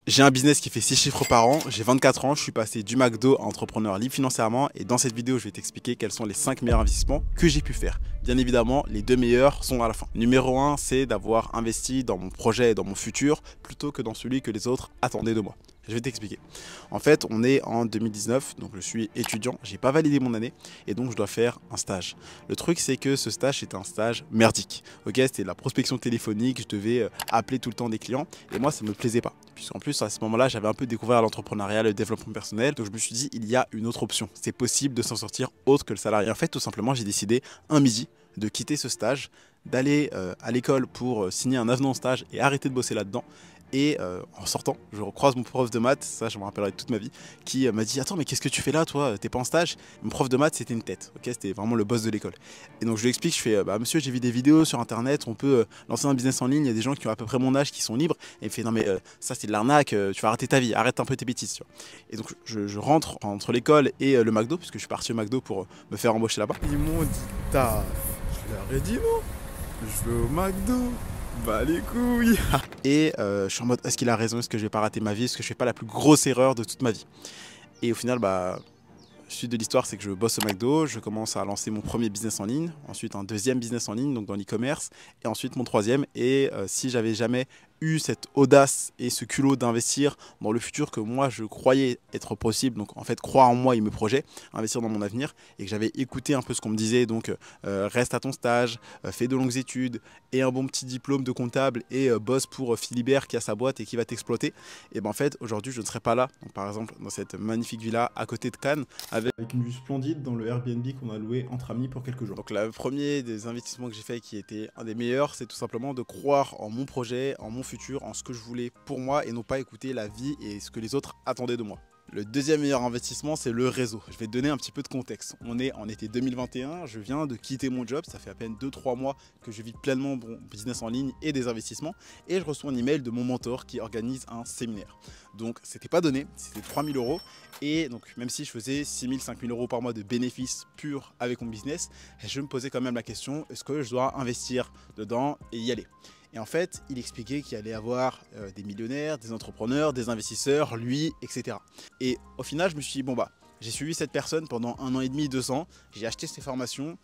J'ai un business qui fait 6 chiffres par an, j'ai 24 ans, je suis passé du McDo à entrepreneur libre financièrement et dans cette vidéo je vais t'expliquer quels sont les 5 meilleurs investissements que j'ai pu faire. Bien évidemment, les 2 meilleurs sont à la fin. Numéro 1, c'est d'avoir investi dans mon projet et dans mon futur plutôt que dans celui que les autres attendaient de moi. Je vais t'expliquer. En fait, on est en 2019, donc je suis étudiant, j'ai pas validé mon année et donc je dois faire un stage. Le truc, c'est que ce stage, c'était un stage merdique. Ok, c'était de la prospection téléphonique, je devais appeler tout le temps des clients et moi, ça me plaisait pas. Puisqu'en plus, à ce moment-là, j'avais un peu découvert l'entrepreneuriat, le développement personnel, donc je me suis dit, il y a une autre option. C'est possible de s'en sortir autre que le salarié. En fait, tout simplement, j'ai décidé un midi de quitter ce stage, d'aller à l'école pour signer un avenant au stage et arrêter de bosser là-dedans. Et en sortant, je recroise mon prof de maths, ça je me rappellerai toute ma vie, qui m'a dit « Attends, mais qu'est-ce que tu fais là, toi? T'es pas en stage ?» Mon prof de maths, c'était une tête, ok, c'était vraiment le boss de l'école. Et donc je lui explique, je fais « Bah monsieur, j'ai vu des vidéos sur internet, on peut lancer un business en ligne, il y a des gens qui ont à peu près mon âge qui sont libres. » Et il me fait « Non mais ça c'est de l'arnaque, tu vas arrêter ta vie, arrête un peu tes bêtises. » tu vois. Et donc je rentre entre l'école et le McDo, puisque je suis parti au McDo pour me faire embaucher là-bas. Ils m'ont dit taf. Je leur ai dit non. Je vais au McDo. Bah les couilles. Et je suis en mode, est-ce qu'il a raison? Est-ce que je vais pas rater ma vie? Est-ce que je fais pas la plus grosse erreur de toute ma vie? Et au final, bah, la suite de l'histoire, c'est que je bosse au McDo, je commence à lancer mon premier business en ligne, ensuite un deuxième business en ligne, donc dans l'e-commerce, et ensuite mon troisième. Et si j'avais jamais eu cette audace et ce culot d'investir dans le futur que moi je croyais être possible, donc en fait croire en moi et me projet, investir dans mon avenir, et que j'avais écouté un peu ce qu'on me disait, donc reste à ton stage, fais de longues études et un bon petit diplôme de comptable et bosse pour Philibert qui a sa boîte et qui va t'exploiter, et ben en fait aujourd'hui je ne serais pas là, donc, par exemple dans cette magnifique villa à côté de Cannes avec une vue splendide dans le Airbnb qu'on a loué entre amis pour quelques jours. Donc le premier des investissements que j'ai fait qui était un des meilleurs, c'est tout simplement de croire en mon projet, en mon futur, en ce que je voulais pour moi et non pas écouter la vie et ce que les autres attendaient de moi. Le deuxième meilleur investissement, c'est le réseau. Je vais te donner un petit peu de contexte. On est en été 2021, je viens de quitter mon job, ça fait à peine 2-3 mois que je vis pleinement mon business en ligne et des investissements, et je reçois un email de mon mentor qui organise un séminaire. Donc c'était pas donné, c'était 3000 €, et donc même si je faisais 6000, 5000 € par mois de bénéfices purs avec mon business, je me posais quand même la question, est-ce que je dois investir dedans et y aller? Et en fait, il expliquait qu'il allait avoir des millionnaires, des entrepreneurs, des investisseurs, lui, etc. Et au final, je me suis dit, bon bah, j'ai suivi cette personne pendant 1 an et demi, 2 ans, j'ai acheté ses formations,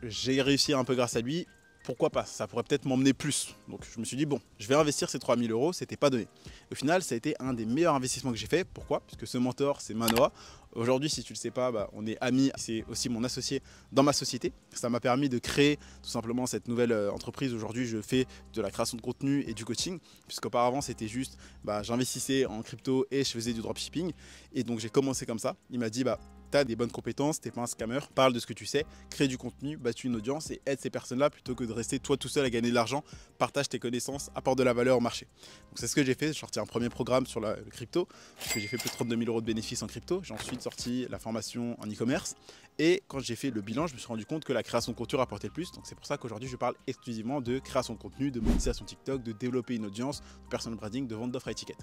j'ai réussi un peu grâce à lui, pourquoi pas, ça pourrait peut-être m'emmener plus. Donc je me suis dit, bon, je vais investir ces 3000 €, c'était pas donné. Au final, ça a été un des meilleurs investissements que j'ai fait. Pourquoi? Puisque ce mentor, c'est Manoa. Aujourd'hui, si tu le sais pas, bah, on est amis, c'est aussi mon associé dans ma société. Ça m'a permis de créer tout simplement cette nouvelle entreprise. Aujourd'hui, je fais de la création de contenu et du coaching, puisqu'auparavant, c'était juste, bah, j'investissais en crypto et je faisais du dropshipping. Et donc, j'ai commencé comme ça. Il m'a dit, bah, tu as des bonnes compétences, tu n'es pas un scammer, parle de ce que tu sais, crée du contenu, bâtis une audience et aide ces personnes-là plutôt que de rester toi tout seul à gagner de l'argent, partage tes connaissances, apporte de la valeur au marché. Donc c'est ce que j'ai fait, j'ai sorti un premier programme sur le crypto, puisque j'ai fait plus de 32 000 € de bénéfices en crypto, j'ai ensuite sorti la formation en e-commerce, et quand j'ai fait le bilan, je me suis rendu compte que la création de contenu rapportait le plus, donc c'est pour ça qu'aujourd'hui je parle exclusivement de création de contenu, de monétisation TikTok, de développer une audience, de personal branding, de vente d'offres à étiquette.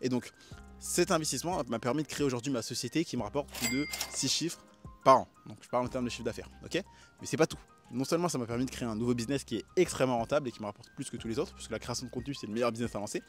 Et donc cet investissement m'a permis de créer aujourd'hui ma société qui me rapporte plus de 6 chiffres par an. Donc je parle en termes de chiffre d'affaires, ok? Mais c'est pas tout. Non seulement ça m'a permis de créer un nouveau business qui est extrêmement rentable et qui me rapporte plus que tous les autres, puisque la création de contenu c'est le meilleur business à lancer.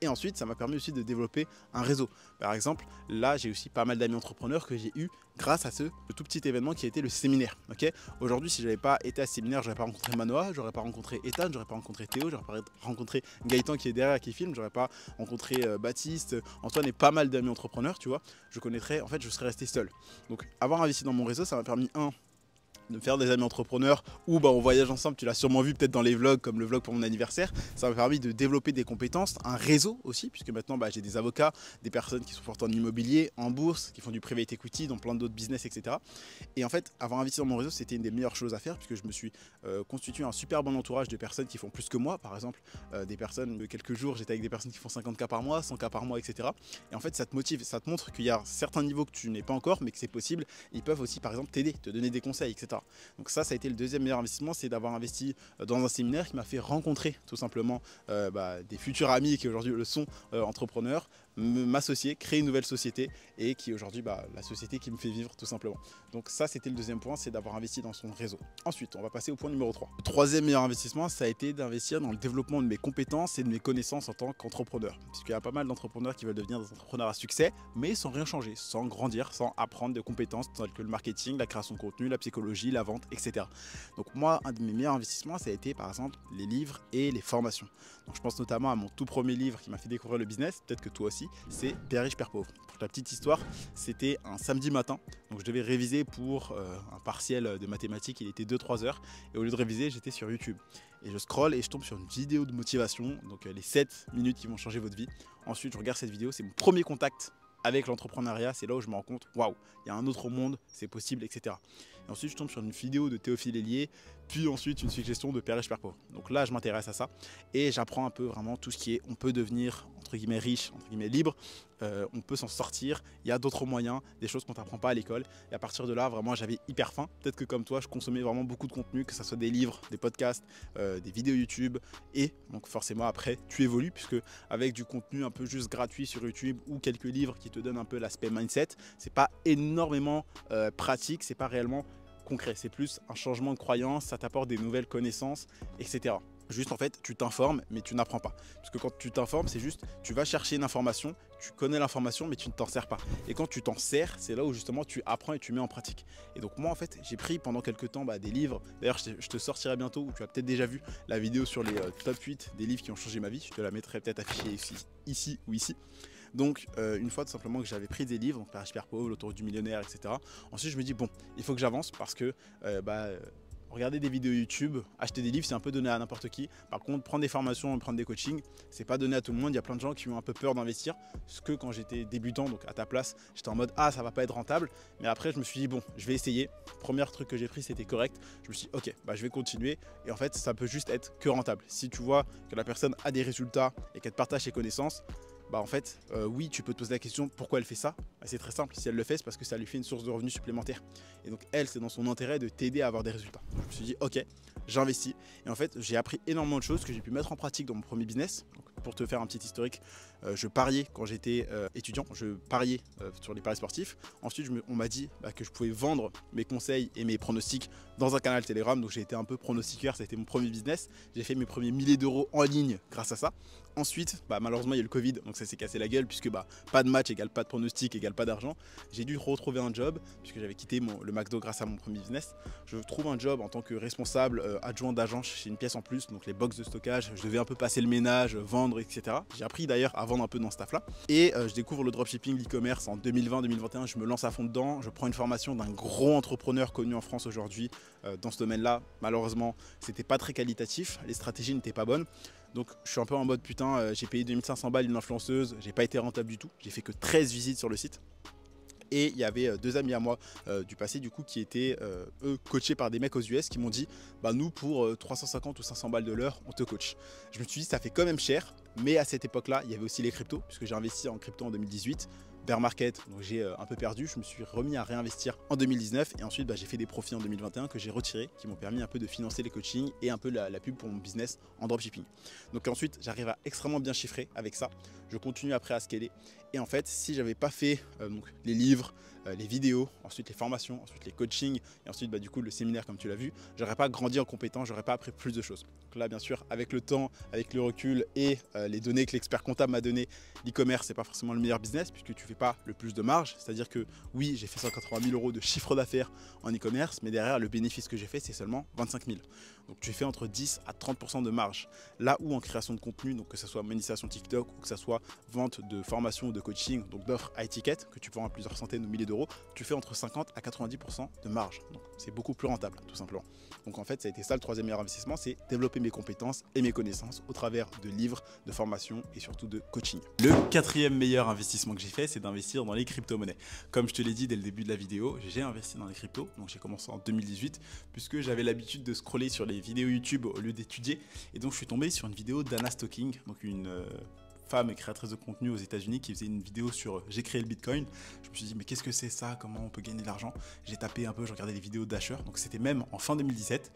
Et ensuite, ça m'a permis aussi de développer un réseau. Par exemple, là, j'ai aussi pas mal d'amis entrepreneurs que j'ai eu grâce à ce tout petit événement qui a été le séminaire. Okay, aujourd'hui, si je n'avais pas été à ce séminaire, je n'aurais pas rencontré Manoa, je n'aurais pas rencontré Ethan, je n'aurais pas rencontré Théo, je n'aurais pas rencontré Gaëtan qui est derrière, qui filme, je n'aurais pas rencontré Baptiste, Antoine et pas mal d'amis entrepreneurs, tu vois. Je connaîtrais, en fait, je serais resté seul. Donc, avoir investi dans mon réseau, ça m'a permis, de me faire des amis entrepreneurs ou bah, on voyage ensemble, tu l'as sûrement vu peut-être dans les vlogs comme le vlog pour mon anniversaire, ça m'a permis de développer des compétences, un réseau aussi, puisque maintenant bah, j'ai des avocats, des personnes qui sont fortes en immobilier, en bourse, qui font du private equity, dans plein d'autres business, etc. Et en fait, avoir investi dans mon réseau, c'était une des meilleures choses à faire, puisque je me suis constitué un super bon entourage de personnes qui font plus que moi, par exemple des personnes, de quelques jours, j'étais avec des personnes qui font 50K par mois, 100K par mois, etc. Et en fait, ça te motive, ça te montre qu'il y a certains niveaux que tu n'es pas encore, mais que c'est possible. Ils peuvent aussi, par exemple, t'aider, te donner des conseils, etc. Donc ça a été le deuxième meilleur investissement, c'est d'avoir investi dans un séminaire qui m'a fait rencontrer tout simplement des futurs amis qui aujourd'hui le sont entrepreneurs, m'associer, créer une nouvelle société et qui est aujourd'hui la société qui me fait vivre tout simplement. Donc ça, c'était le deuxième point, c'est d'avoir investi dans son réseau. Ensuite, on va passer au point numéro 3. Le troisième meilleur investissement, ça a été d'investir dans le développement de mes compétences et de mes connaissances en tant qu'entrepreneur. Puisqu'il y a pas mal d'entrepreneurs qui veulent devenir des entrepreneurs à succès, mais sans rien changer, sans grandir, sans apprendre de compétences telles que le marketing, la création de contenu, la psychologie, la vente, etc. Donc moi, un de mes meilleurs investissements, ça a été par exemple les livres et les formations. Donc je pense notamment à mon tout premier livre qui m'a fait découvrir le business, peut-être que toi aussi, c'est Père riche, Père pauvre. Pour la petite histoire, c'était un samedi matin, donc je devais réviser pour un partiel de mathématiques, il était 2-3 heures, et au lieu de réviser, j'étais sur YouTube. Et je scrolle et je tombe sur une vidéo de motivation, donc les 7 minutes qui vont changer votre vie. Ensuite, je regarde cette vidéo, c'est mon premier contact avec l'entrepreneuriat, c'est là où je me rends compte, waouh, il y a un autre monde, c'est possible, etc. Et ensuite, je tombe sur une vidéo de Théophile Hélier, puis ensuite une suggestion de Père riche, Père pauvre. Donc là, je m'intéresse à ça et j'apprends un peu vraiment tout ce qui est, on peut devenir entre guillemets riche, entre guillemets libre, on peut s'en sortir, il y a d'autres moyens, des choses qu'on t'apprend pas à l'école. Et à partir de là, vraiment, j'avais hyper faim. Peut-être que comme toi, je consommais vraiment beaucoup de contenu, que ce soit des livres, des podcasts, des vidéos YouTube. Et donc forcément, après, tu évolues, puisque avec du contenu un peu juste gratuit sur YouTube ou quelques livres qui te donnent un peu l'aspect mindset, c'est pas énormément pratique, c'est pas réellement concret. C'est plus un changement de croyance, ça t'apporte des nouvelles connaissances, etc. Juste en fait, tu t'informes, mais tu n'apprends pas. Parce que quand tu t'informes, c'est juste, tu vas chercher une information, tu connais l'information, mais tu ne t'en sers pas. Et quand tu t'en sers, c'est là où justement tu apprends et tu mets en pratique. Et donc moi en fait, j'ai pris pendant quelques temps des livres. D'ailleurs, je te sortirai bientôt, ou tu as peut-être déjà vu la vidéo sur les top 8 des livres qui ont changé ma vie. Je te la mettrai peut-être affichée ici ou ici. Donc une fois tout simplement que j'avais pris des livres, donc Père riche, Père pauvre, L'autoroute du millionnaire, etc. Ensuite je me dis bon, il faut que j'avance parce que regarder des vidéos YouTube, acheter des livres, c'est un peu donné à n'importe qui. Par contre, prendre des formations, prendre des coachings, c'est pas donné à tout le monde. Il y a plein de gens qui ont un peu peur d'investir. Ce que quand j'étais débutant, donc à ta place, j'étais en mode ah ça va pas être rentable. Mais après je me suis dit bon, je vais essayer. Premier truc que j'ai pris, c'était correct. Je me suis dit ok, je vais continuer. Et en fait, ça peut juste être que rentable. Si tu vois que la personne a des résultats et qu'elle te partage ses connaissances, en fait, oui, tu peux te poser la question pourquoi elle fait ça. C'est très simple, si elle le fait, c'est parce que ça lui fait une source de revenus supplémentaire. Et donc elle, c'est dans son intérêt de t'aider à avoir des résultats. Je me suis dit ok, j'investis. Et en fait, j'ai appris énormément de choses que j'ai pu mettre en pratique dans mon premier business. Donc, pour te faire un petit historique, je pariais quand j'étais étudiant, je pariais sur les paris sportifs. Ensuite, on m'a dit que je pouvais vendre mes conseils et mes pronostics dans un canal Telegram. Donc j'ai été un peu pronostiqueur, ça a été mon premier business. J'ai fait mes premiers milliers d'euros en ligne grâce à ça. Ensuite, malheureusement, il y a eu le Covid, donc ça s'est cassé la gueule puisque pas de match égale pas de pronostic égale pas d'argent. J'ai dû retrouver un job puisque j'avais quitté le McDo grâce à mon premier business. Je trouve un job en tant que responsable adjoint d'agence chez une pièce en plus, donc les box de stockage. Je devais un peu passer le ménage, vendre, etc. J'ai appris d'ailleurs à vendre un peu dans ce taf-là. Et je découvre le dropshipping, l'e-commerce en 2020-2021. Je me lance à fond dedans. Je prends une formation d'un gros entrepreneur connu en France aujourd'hui dans ce domaine-là. Malheureusement, c'était pas très qualitatif. Les stratégies n'étaient pas bonnes. Donc je suis un peu en mode putain, j'ai payé 2500 balles une influenceuse, j'ai pas été rentable du tout, j'ai fait que 13 visites sur le site. Et il y avait 2 amis à moi du passé du coup qui étaient eux coachés par des mecs aux US qui m'ont dit nous pour 350 ou 500 balles de l'heure on te coach. Je me suis dit ça fait quand même cher, mais à cette époque là il y avait aussi les cryptos puisque j'ai investi en crypto en 2018. Bear market, donc j'ai un peu perdu, je me suis remis à réinvestir en 2019 et ensuite j'ai fait des profits en 2021 que j'ai retirés, qui m'ont permis un peu de financer les coachings et un peu la pub pour mon business en dropshipping. Donc ensuite j'arrive à extrêmement bien chiffrer avec ça, je continue après à scaler et en fait si j'avais pas fait les livres, les vidéos, ensuite les formations, ensuite les coachings et ensuite du coup le séminaire comme tu l'as vu, j'aurais pas grandi en compétence, j'aurais pas appris plus de choses. Donc là bien sûr avec le temps, avec le recul et les données que l'expert comptable m'a donné, l'e-commerce c'est pas forcément le meilleur business puisque tu fais pas le plus de marge, c'est-à-dire que oui j'ai fait 180 000 euros de chiffre d'affaires en e-commerce mais derrière le bénéfice que j'ai fait c'est seulement 25 000. Donc tu fais entre 10 à 30% de marge. Là où en création de contenu, donc que ce soit monétisation TikTok ou que ce soit vente de formation ou de coaching, donc d'offres à étiquette que tu peux vendre à plusieurs centaines ou milliers d'euros, tu fais entre 50 à 90% de marge. Donc c'est beaucoup plus rentable tout simplement. Donc en fait ça a été ça le troisième meilleur investissement, c'est développer mes compétences et mes connaissances au travers de livres, de formations et surtout de coaching. Le quatrième meilleur investissement que j'ai fait, c'est d'investir dans les crypto-monnaies. Comme je te l'ai dit dès le début de la vidéo, j'ai investi dans les cryptos, donc j'ai commencé en 2018 puisque j'avais l'habitude de scroller sur les vidéos YouTube au lieu d'étudier et donc je suis tombé sur une vidéo d'Anna Stocking, donc une femme et créatrice de contenu aux États-Unis qui faisait une vidéo sur j'ai créé le Bitcoin. Je me suis dit mais qu'est-ce que c'est ça, comment on peut gagner de l'argent. J'ai tapé un peu, je regardais les vidéos d'Asher, donc c'était même en fin 2017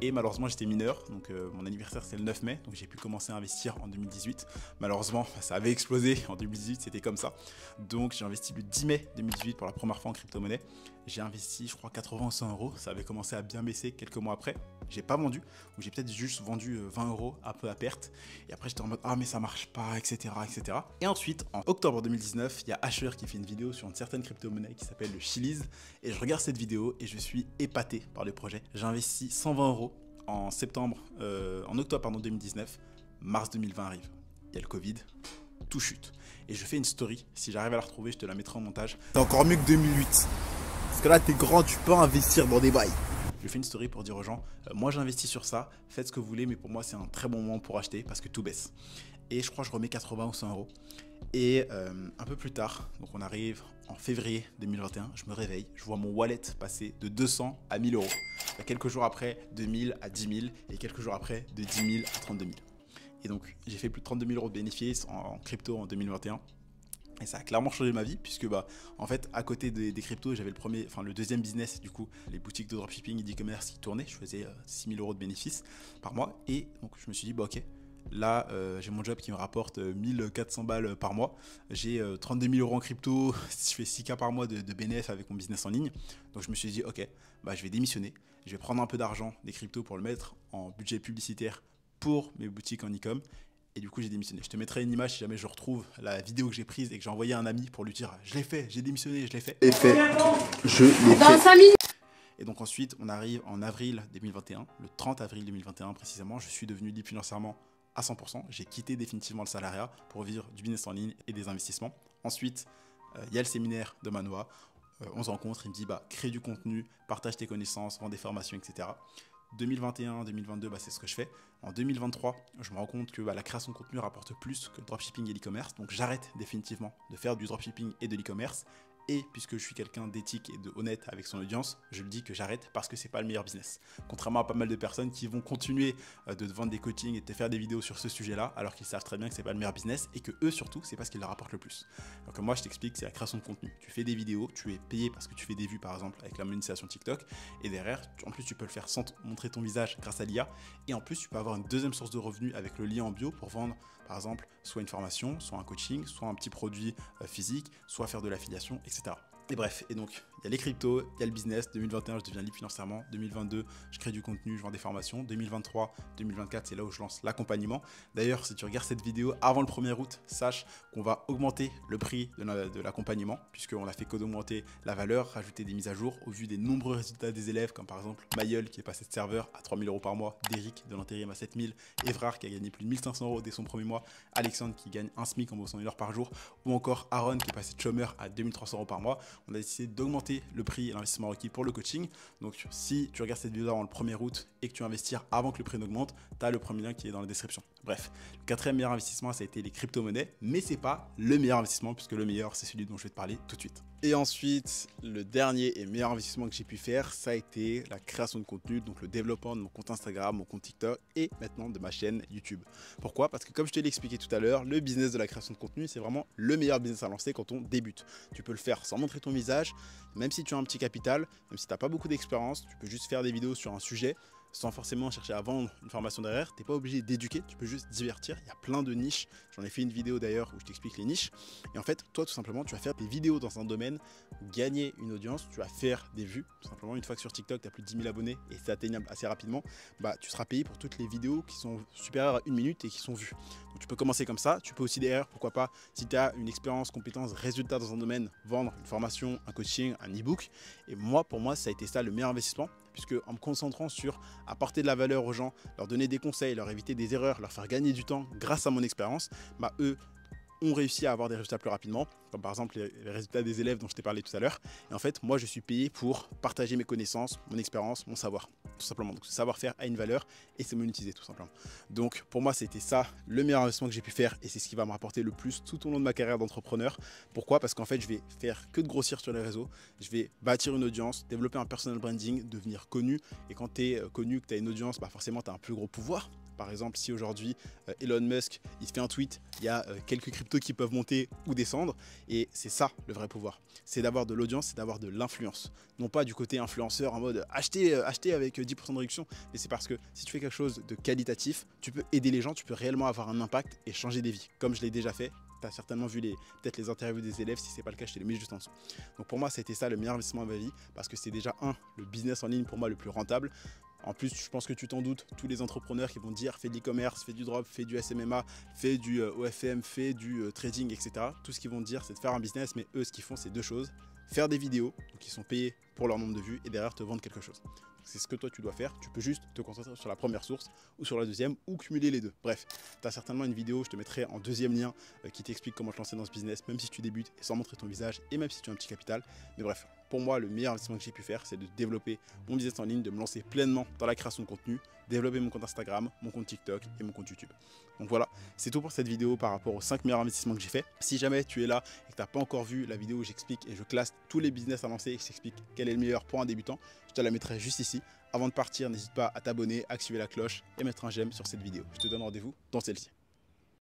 Et malheureusement, j'étais mineur, donc mon anniversaire c'est le 9 mai, donc j'ai pu commencer à investir en 2018. Malheureusement, ça avait explosé en 2018, c'était comme ça. Donc j'ai investi le 10 mai 2018 pour la première fois en crypto-monnaie. J'ai investi, je crois, 80 ou 100 euros. Ça avait commencé à bien baisser quelques mois après. J'ai pas vendu, ou j'ai peut-être juste vendu 20 euros un peu à perte. Et après, j'étais en mode, ah, mais ça marche pas, etc., etc. Et ensuite, en octobre 2019, il y a Asher qui fait une vidéo sur une certaine crypto-monnaie qui s'appelle le Chiliz. Et je regarde cette vidéo et je suis épaté par le projet. J'ai investi 120 euros en octobre 2019. Mars 2020 arrive. Il y a le Covid. Tout chute. Et je fais une story. Si j'arrive à la retrouver, je te la mettrai en montage. C'est encore mieux que 2008. Parce que là, t'es grand, tu peux investir dans des bails. Je fais une story pour dire aux gens, moi j'investis sur ça, faites ce que vous voulez, mais pour moi c'est un très bon moment pour acheter parce que tout baisse. Et je crois que je remets 80 ou 100 euros. Et un peu plus tard, donc on arrive en février 2021, je me réveille, je vois mon wallet passer de 200 à 1000 euros. Quelques jours après, de 1000 à 10 000 et quelques jours après, de 10 000 à 32 000. Et donc j'ai fait plus de 32 000 euros de bénéfices en crypto en 2021. Et ça a clairement changé ma vie puisque en fait à côté des cryptos j'avais le deuxième business, du coup les boutiques de dropshipping et d'e-commerce qui tournaient. Je faisais 6 000 euros de bénéfices par mois et donc je me suis dit ok, là j'ai mon job qui me rapporte 1400 balles par mois, j'ai 32 000 euros en crypto, je fais 6K par mois de bénéfices avec mon business en ligne. Donc je me suis dit ok, je vais démissionner, je vais prendre un peu d'argent des cryptos pour le mettre en budget publicitaire pour mes boutiques en e-com. Et du coup, j'ai démissionné. Je te mettrai une image si jamais je retrouve la vidéo que j'ai prise et que j'ai envoyé à un ami pour lui dire je l'ai fait, j'ai démissionné, je l'ai fait. Je l'ai fait. Dans 5 minutes. Et donc ensuite, on arrive en avril 2021, le 30 avril 2021 précisément, je suis devenu libre financièrement à 100%. J'ai quitté définitivement le salariat pour vivre du business en ligne et des investissements. Ensuite, il y a le séminaire de Manoa. On se rencontre, il me dit crée du contenu, partage tes connaissances, vends des formations, etc. 2021-2022, c'est ce que je fais. En 2023, je me rends compte que la création de contenu rapporte plus que le dropshipping et l'e-commerce. Donc j'arrête définitivement de faire du dropshipping et de l'e-commerce. Et puisque je suis quelqu'un d'éthique et de honnête avec son audience, je le dis que j'arrête parce que c'est pas le meilleur business. Contrairement à pas mal de personnes qui vont continuer de te vendre des coachings et de te faire des vidéos sur ce sujet-là, alors qu'ils savent très bien que c'est pas le meilleur business et que eux surtout, c'est pas ce qui leur rapporte le plus. Donc moi je t'explique, c'est la création de contenu. Tu fais des vidéos, tu es payé parce que tu fais des vues par exemple avec la monétisation TikTok, et derrière, en plus tu peux le faire sans montrer ton visage grâce à l'IA, et en plus tu peux avoir une deuxième source de revenus avec le lien en bio pour vendre par exemple soit une formation, soit un coaching, soit un petit produit physique, soit faire de l'affiliation, etc. Et bref, et donc il y a les cryptos, il y a le business. 2021, je deviens libre financièrement. 2022, je crée du contenu, je vends des formations. 2023, 2024, c'est là où je lance l'accompagnement. D'ailleurs, si tu regardes cette vidéo avant le 1er août, sache qu'on va augmenter le prix de l'accompagnement, puisqu'on n'a fait que d'augmenter la valeur, rajouter des mises à jour au vu des nombreux résultats des élèves, comme par exemple Mayol qui est passé de serveur à 3 000 euros par mois, Derrick de l'intérim à 7 000, Evrard qui a gagné plus de 1 500 euros dès son premier mois, Alexandre qui gagne un SMIC en bossant 1 heure par jour, ou encore Aaron qui est passé de chômeur à 2 300 euros par mois. On a décidé d'augmenter le prix et l'investissement requis pour le coaching. Donc si tu regardes cette vidéo avant le 1er août et que tu veux investir avant que le prix n'augmente, tu as le premier lien qui est dans la description. Bref, le quatrième meilleur investissement, ça a été les crypto-monnaies, mais c'est pas le meilleur investissement puisque le meilleur, c'est celui dont je vais te parler tout de suite. Et ensuite, le dernier et meilleur investissement que j'ai pu faire, ça a été la création de contenu, donc le développement de mon compte Instagram, mon compte TikTok et maintenant de ma chaîne YouTube. Pourquoi? Parce que comme je te l'ai expliqué tout à l'heure, le business de la création de contenu, c'est vraiment le meilleur business à lancer quand on débute. Tu peux le faire sans montrer ton visage, même si tu as un petit capital, même si tu n'as pas beaucoup d'expérience, tu peux juste faire des vidéos sur un sujet sans forcément chercher à vendre une formation derrière. Tu n'es pas obligé d'éduquer, tu peux juste divertir. Il y a plein de niches. J'en ai fait une vidéo d'ailleurs où je t'explique les niches. Et en fait, toi, tout simplement, tu vas faire des vidéos dans un domaine, gagner une audience, tu vas faire des vues. Tout simplement, une fois que sur TikTok, tu as plus de 10 000 abonnés et c'est atteignable assez rapidement, tu seras payé pour toutes les vidéos qui sont supérieures à 1 minute et qui sont vues. Donc tu peux commencer comme ça. Tu peux aussi derrière, pourquoi pas, si tu as une expérience, compétence, résultat dans un domaine, vendre une formation, un coaching, un e-book. Et moi, pour moi, ça a été ça le meilleur investissement, puisque en me concentrant sur apporter de la valeur aux gens, leur donner des conseils, leur éviter des erreurs, leur faire gagner du temps grâce à mon expérience, eux ont réussi à avoir des résultats plus rapidement, comme par exemple les résultats des élèves dont je t'ai parlé tout à l'heure. Et en fait, moi, je suis payé pour partager mes connaissances, mon expérience, mon savoir, tout simplement. Donc, ce savoir-faire a une valeur et c'est monétisé, tout simplement. Donc, pour moi, c'était ça le meilleur investissement que j'ai pu faire et c'est ce qui va me rapporter le plus tout au long de ma carrière d'entrepreneur. Pourquoi? Parce qu'en fait, je vais faire que de grossir sur les réseaux, je vais bâtir une audience, développer un personal branding, devenir connu. Et quand tu es connu, que tu as une audience, forcément, tu as un plus gros pouvoir. Par exemple, si aujourd'hui Elon Musk il se fait un tweet, il y a quelques cryptos qui peuvent monter ou descendre, et c'est ça le vrai pouvoir. C'est d'avoir de l'audience, c'est d'avoir de l'influence. Non pas du côté influenceur en mode acheter avec 10% de réduction, mais c'est parce que si tu fais quelque chose de qualitatif, tu peux aider les gens, tu peux réellement avoir un impact et changer des vies, comme je l'ai déjà fait. Tu as certainement vu peut-être les interviews des élèves, si c'est pas le cas, je te les mets juste en dessous. Donc pour moi, ça a été ça le meilleur investissement de ma vie, parce que c'est déjà le business en ligne pour moi le plus rentable. En plus, je pense que tu t'en doutes, tous les entrepreneurs qui vont te dire fais de l'e-commerce, fais du drop, fais du SMMA, fais du OFM, fais du trading, etc. Tout ce qu'ils vont te dire, c'est de faire un business, mais eux, ce qu'ils font, c'est deux choses. Faire des vidéos, donc ils sont payés pour leur nombre de vues, et derrière te vendre quelque chose. C'est ce que toi tu dois faire, tu peux juste te concentrer sur la première source ou sur la deuxième ou cumuler les deux. Bref, tu as certainement une vidéo, je te mettrai en deuxième lien qui t'explique comment te lancer dans ce business, même si tu débutes et sans montrer ton visage et même si tu as un petit capital. Mais bref, pour moi, le meilleur investissement que j'ai pu faire, c'est de développer mon business en ligne, de me lancer pleinement dans la création de contenu, développer mon compte Instagram, mon compte TikTok et mon compte YouTube. Donc voilà, c'est tout pour cette vidéo par rapport aux 5 meilleurs investissements que j'ai fait. Si jamais tu es là et que tu n'as pas encore vu la vidéo où j'explique et je classe tous les business à lancer et que je t'explique quel est le meilleur pour un débutant, je te la mettrai juste ici. Avant de partir, n'hésite pas à t'abonner, activer la cloche et mettre un j'aime sur cette vidéo. Je te donne rendez-vous dans celle-ci.